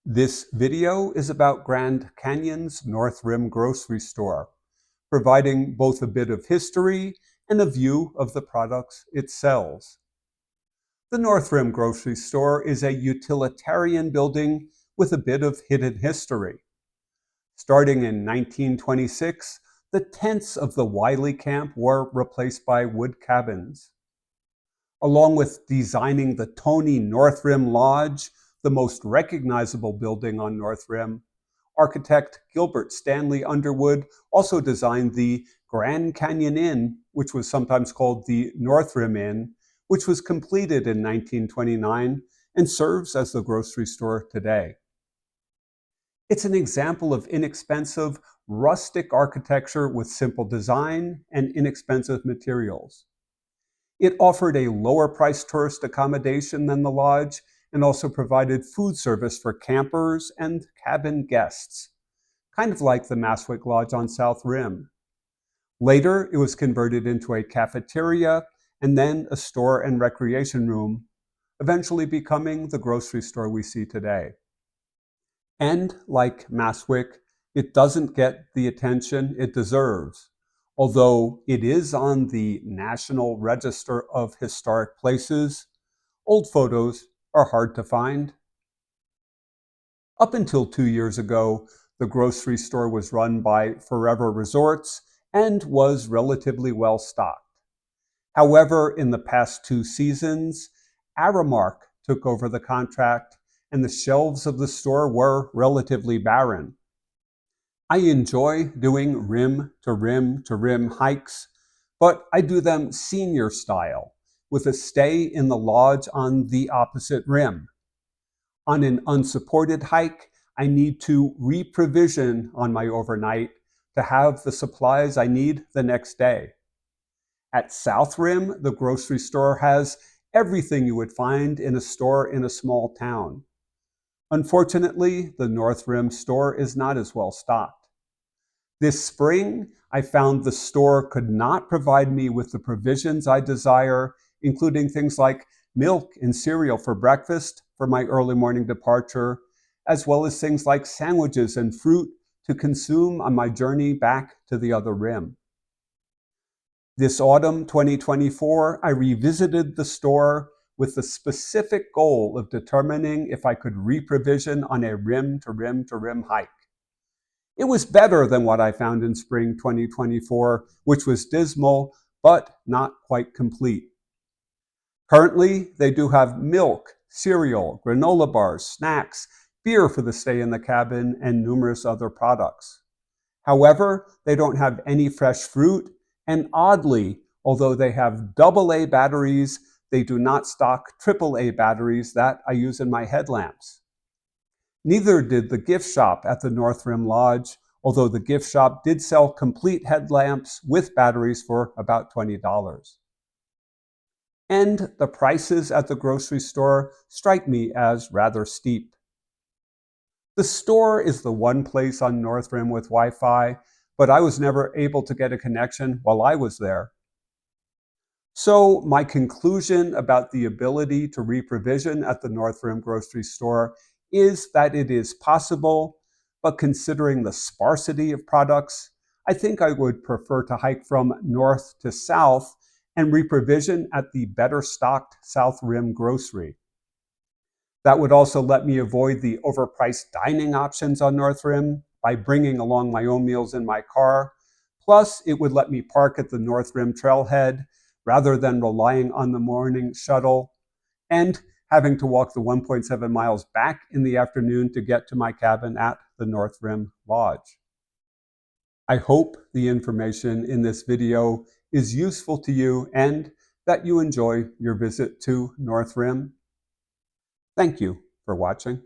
This video is about Grand Canyon's North Rim grocery store, providing both a bit of history and a view of the products it sells. The North Rim grocery store is a utilitarian building with a bit of hidden history. Starting in 1926, the tents of the Wylie Camp were replaced by wood cabins. Along with designing the Tony North Rim Lodge, the most recognizable building on North Rim, architect Gilbert Stanley Underwood also designed the Grand Canyon Inn, which was sometimes called the North Rim Inn, which was completed in 1929 and serves as the grocery store today. It's an example of inexpensive, rustic architecture with simple design and inexpensive materials. It offered a lower-priced tourist accommodation than the lodge and also provided food service for campers and cabin guests, kind of like the Maswik Lodge on South Rim. Later, it was converted into a cafeteria and then a store and recreation room, eventually becoming the grocery store we see today. And like Maswik, it doesn't get the attention it deserves. Although it is on the National Register of Historic Places, old photos are hard to find. Up until 2 years ago, the grocery store was run by Forever Resorts and was relatively well stocked. However, in the past 2 seasons, Aramark took over the contract and the shelves of the store were relatively barren. I enjoy doing rim to rim to rim hikes, but I do them senior style, with a stay in the lodge on the opposite rim. On an unsupported hike, I need to re-provision on my overnight to have the supplies I need the next day. At South Rim, the grocery store has everything you would find in a store in a small town. Unfortunately, the North Rim store is not as well stocked. This spring, I found the store could not provide me with the provisions I desire, including things like milk and cereal for breakfast for my early morning departure, as well as things like sandwiches and fruit to consume on my journey back to the other rim. This autumn 2024, I revisited the store with the specific goal of determining if I could re-provision on a rim to rim to rim hike. It was better than what I found in spring 2024, which was dismal, but not quite complete. Currently, they do have milk, cereal, granola bars, snacks, beer for the stay in the cabin, and numerous other products. However, they don't have any fresh fruit, and oddly, although they have AA batteries, they do not stock AAA batteries that I use in my headlamps. Neither did the gift shop at the North Rim Lodge, although the gift shop did sell complete headlamps with batteries for about $20. And the prices at the grocery store strike me as rather steep. The store is the one place on North Rim with Wi-Fi, but I was never able to get a connection while I was there. So my conclusion about the ability to re-provision at the North Rim grocery store is that it is possible, but considering the sparsity of products, I think I would prefer to hike from north to south and re-provision at the better stocked South Rim grocery. That would also let me avoid the overpriced dining options on North Rim by bringing along my own meals in my car. Plus, it would let me park at the North Rim trailhead rather than relying on the morning shuttle and having to walk the 1.7 miles back in the afternoon to get to my cabin at the North Rim Lodge. I hope the information in this video is useful to you and that you enjoy your visit to North Rim. Thank you for watching.